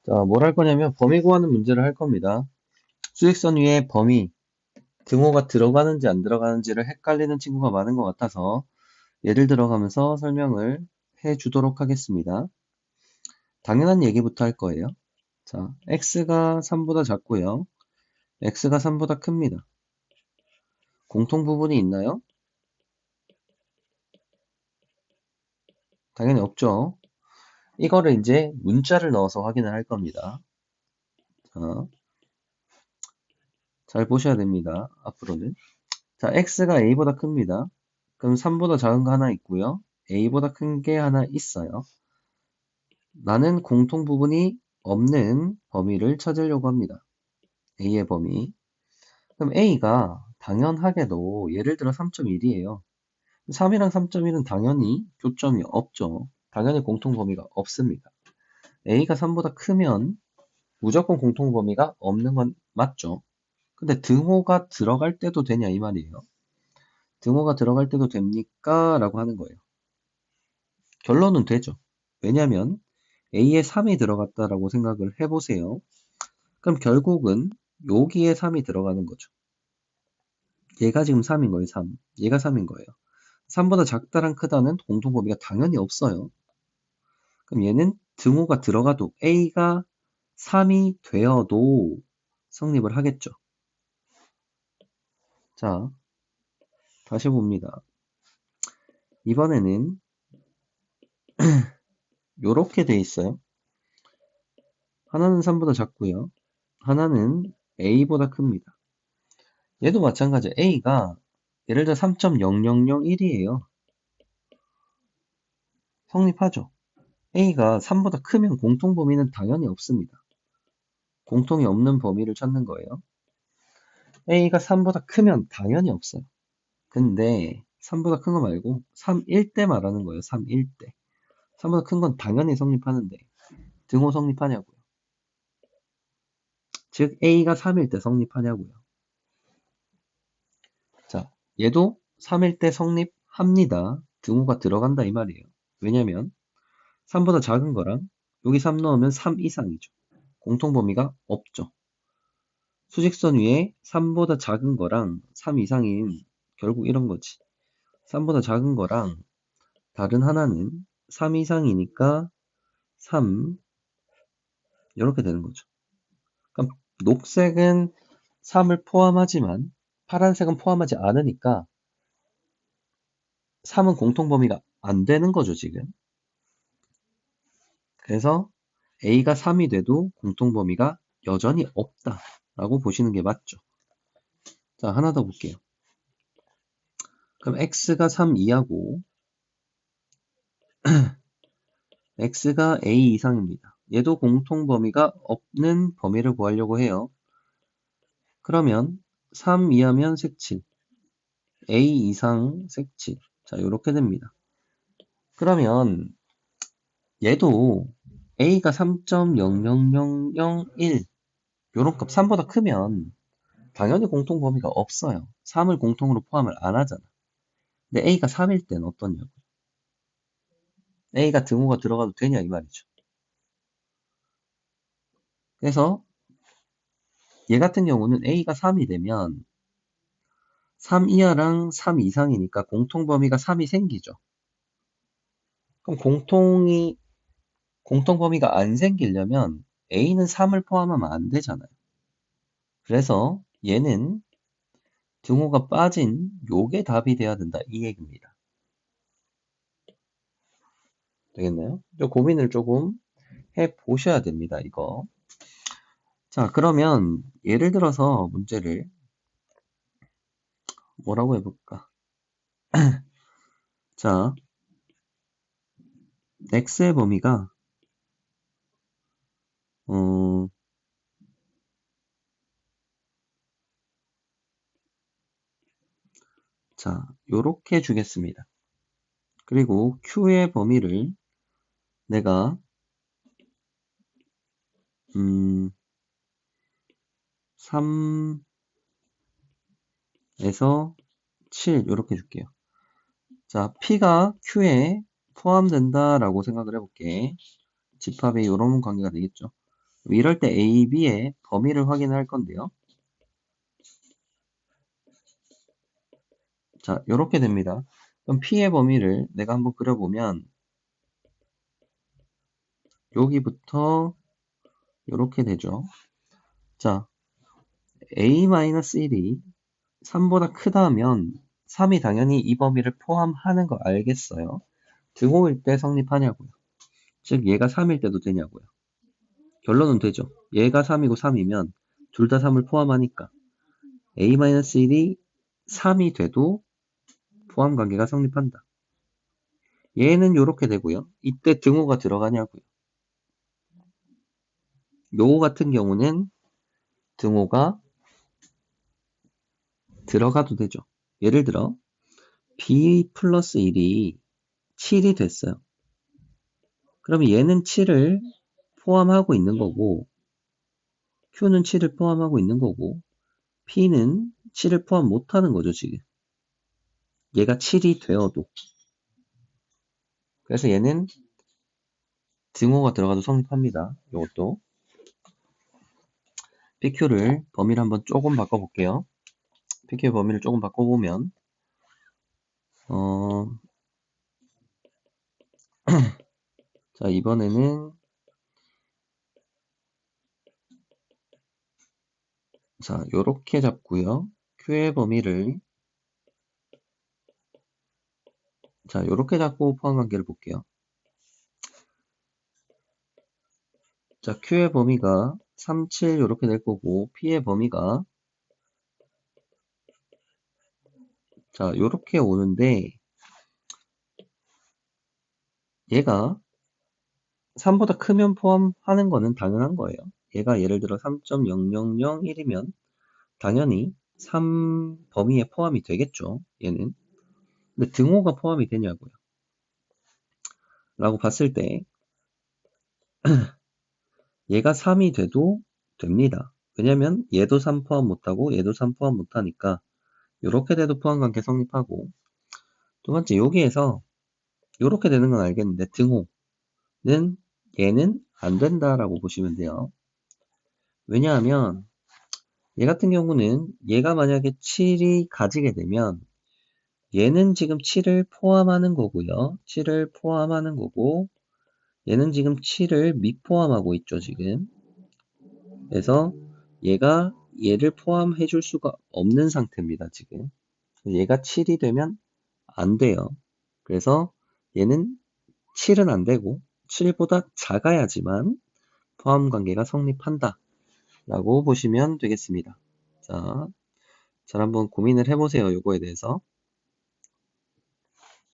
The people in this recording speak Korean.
자, 뭘 할 거냐면 범위 구하는 문제를 할 겁니다. 수직선 위에 범위, 등호가 들어가는지 안 들어가는지를 헷갈리는 친구가 많은 것 같아서 예를 들어가면서 설명을 해 주도록 하겠습니다. 당연한 얘기부터 할 거예요. 자, x가 3보다 작고요. x가 3보다 큽니다. 공통 부분이 있나요? 당연히 없죠. 이거를 이제 문자를 넣어서 확인을 할 겁니다. 자, 잘 보셔야 됩니다. 앞으로는. 자, x가 a보다 큽니다. 그럼 3보다 작은 거 하나 있고요. a보다 큰 게 하나 있어요. 나는 공통 부분이 없는 범위를 찾으려고 합니다. a의 범위. 그럼 a가 당연하게도 예를 들어 3.1이에요. 3이랑 3.1은 당연히 교점이 없죠. 당연히 공통 범위가 없습니다. a가 3보다 크면 무조건 공통 범위가 없는 건 맞죠. 근데 등호가 들어갈 때도 되냐 이 말이에요. 등호가 들어갈 때도 됩니까? 라고 하는 거예요. 결론은 되죠. 왜냐면 A에 3이 들어갔다라고 생각을 해보세요. 그럼 결국은 여기에 3이 들어가는 거죠. 얘가 지금 3인 거예요, 3. 얘가 3인 거예요. 3보다 작다랑 크다는 공통범위가 당연히 없어요. 그럼 얘는 등호가 들어가도 A가 3이 되어도 성립을 하겠죠. 자, 다시 봅니다. 이번에는 요렇게 돼 있어요. 하나는 3보다 작고요. 하나는 A보다 큽니다. 얘도 마찬가지예요. A가 예를 들어 3.0001이에요. 성립하죠. A가 3보다 크면 공통 범위는 당연히 없습니다. 공통이 없는 범위를 찾는 거예요. A가 3보다 크면 당연히 없어요. 근데 3보다 큰 거 말고 3일 때 말하는 거예요. 3일 때. 3보다 큰 건 당연히 성립하는데 등호 성립하냐고요. 즉 A가 3일 때 성립하냐고요. 자, 얘도 3일 때 성립합니다. 등호가 들어간다 이 말이에요. 왜냐면 3보다 작은 거랑 여기 3 넣으면 3 이상이죠. 공통 범위가 없죠. 수직선 위에 3보다 작은 거랑 3 이상인 결국 이런 거지. 3보다 작은 거랑 다른 하나는 3 이상이니까 3 이렇게 되는 거죠. 그럼 녹색은 3을 포함하지만 파란색은 포함하지 않으니까 3은 공통 범위가 안 되는 거죠, 지금. 그래서 A가 3이 돼도 공통 범위가 여전히 없다라고 보시는 게 맞죠. 자, 하나 더 볼게요. 그럼 X가 3 이하고 X가 A 이상입니다. 얘도 공통 범위가 없는 범위를 구하려고 해요. 그러면 3 이하면 색칠, A 이상 색칠. 자, 이렇게 됩니다. 그러면 얘도 A가 3.00001 요런 값 3보다 크면 당연히 공통 범위가 없어요. 3을 공통으로 포함을 안 하잖아. 근데 A가 3일 땐 어떠냐고. A가 등호가 들어가도 되냐 이 말이죠. 그래서 얘 같은 경우는 A가 3이 되면 3 이하랑 3 이상이니까 공통 범위가 3이 생기죠. 그럼 공통 범위가 안 생기려면 A는 3을 포함하면 안 되잖아요. 그래서 얘는 등호가 빠진 요게 답이 돼야 된다 이 얘기입니다. 되겠나요? 좀 고민을 조금 해 보셔야 됩니다, 이거. 자, 그러면 예를 들어서 문제를 뭐라고 해볼까? 자, x의 범위가 어, 자, 요렇게 주겠습니다. 그리고 q의 범위를 내가 3에서 7 요렇게 줄게요. 자, p가 q에 포함된다라고 생각을 해볼게. 집합이 요런 관계가 되겠죠. 이럴 때 A, B의 범위를 확인할 건데요. 자, 이렇게 됩니다. 그럼 P의 범위를 내가 한번 그려보면 여기부터 이렇게 되죠. 자, A-1이 3보다 크다면 3이 당연히 이 범위를 포함하는 거 알겠어요? 등호일 때 성립하냐고요. 즉 얘가 3일 때도 되냐고요. 결론은 되죠. 얘가 3이고 3이면 둘 다 3을 포함하니까 A-1이 3이 돼도 포함관계가 성립한다. 얘는 이렇게 되고요. 이때 등호가 들어가냐고요. 요 같은 경우는 등호가 들어가도 되죠. 예를 들어 B 플러스 1이 7이 됐어요. 그러면 얘는 7을 포함하고 있는 거고 Q는 7을 포함하고 있는 거고 P는 7을 포함 못하는 거죠 지금. 얘가 7이 되어도. 그래서 얘는 등호가 들어가도 성립합니다. 이것도. PQ를 범위를 한번 조금 바꿔볼게요. PQ의 범위를 조금 바꿔보면 자 이번에는 자 요렇게 잡고요. Q의 범위를 자 요렇게 잡고 포함관계를 볼게요. 자 Q의 범위가 3, 7 요렇게 될 거고 P의 범위가 자 요렇게 오는데 얘가 3보다 크면 포함하는 거는 당연한 거예요. 얘가 예를 들어 3.0001이면 당연히 3 범위에 포함이 되겠죠. 얘는. 근데 등호가 포함이 되냐고요. 라고 봤을 때 얘가 3이 돼도 됩니다. 왜냐면 얘도 3 포함 못하고 얘도 3 포함 못하니까 이렇게 돼도 포함관계 성립하고 두 번째 여기에서 이렇게 되는 건 알겠는데 등호는 얘는 안 된다라고 보시면 돼요. 왜냐하면 얘 같은 경우는 얘가 만약에 7이 가지게 되면 얘는 지금 7을 포함하는 거고요. 7을 포함하는 거고 얘는 지금 7을 미포함하고 있죠, 지금. 그래서 얘가 얘를 포함해 줄 수가 없는 상태입니다, 지금. 얘가 7이 되면 안 돼요. 그래서 얘는 7은 안 되고 7보다 작아야지만 포함 관계가 성립한다 라고 보시면 되겠습니다. 자, 잘 한번 고민을 해보세요. 요거에 대해서.